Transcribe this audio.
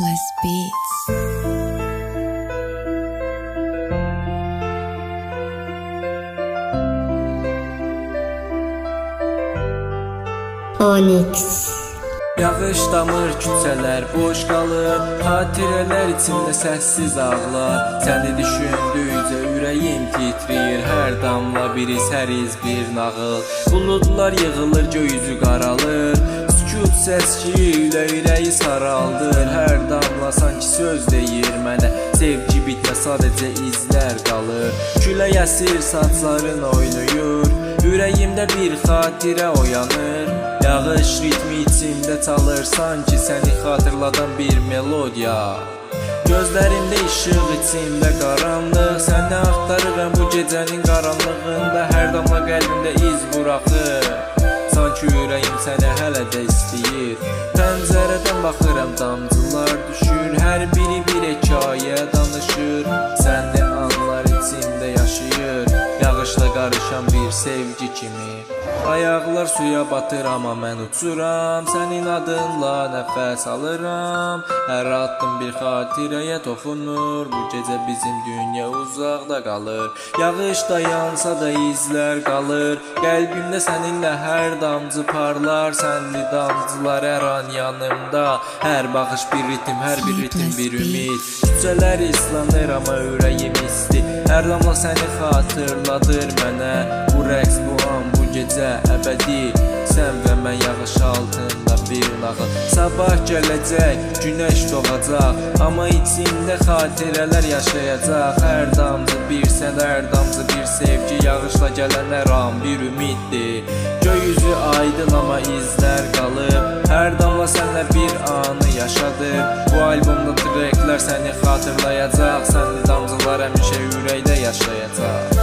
Plus Beats. Onyx. Yağışlamır küçələr, boş qalır. Xatirələr içində səssiz ağlar. Səni düşündükcə ürəyim titriyir. Hər damla bir səriz bir nağıl. Buludlar yığılır, göyüzü qaralır. Sükut səs-küyü ilə ürəyi saraldır. Hər damla sanki söz deyir mənə. Sevgi bitmə, sadəcə izlər qalır. Külək əsir, saçların oynayır. Ürəyimdə bir xatirə oyanır. Yağış ritmi içimdə çalır, sanki səni xatırladan bir melodiya. Gözlərimdə işıq, içimdə qaranlıq. Səni axtarıram bu gecənin qaranlığında. Hər damla qəlbimdə iz buraxır. Sanki ürəyim səni hələ də istəyir. Pəncərədən baxıram, damcılar düşür. Hər biri bir hekayə danışır. Səni anlar içimdə yaşayır. Yağışla qarışan bir sevgi kimi. Ayaqlar suya batır amma mən uçuram. Sənin adınla nəfəs alıram. Hər addım bir xatirəyə toxunur. Bu gecə bizim dünya uzaqda qalır. Yağış dayansa da izlər qalır. Qəlbimdə səninlə hər damcı parlar. Sənli damcılar hər an yanımda. Hər baxış bir ritim, hər bir ritim bir ümid. Küçələr islanır amma ürəyim isti. Hər damla səni xatırladır mənə. Bu rəqs, bu an, bu gecə əbədi. Sən və mən yağış altında bir nağıl. Sabah gələcək, günəş doğacaq. Amma içimdə xatirələr yaşayacaq. Hər damcı bir sən, hər damcı bir sevgi. Yağışla gələn hər an bir ümiddir. Göyüzü aydın amma izlər qalıb. Hər damla sənlə bir anı yaşadır. Bu albomda treklər səni xatırlayacaq. Sənli damcılar həmişə ürəkdə yaşayacaq.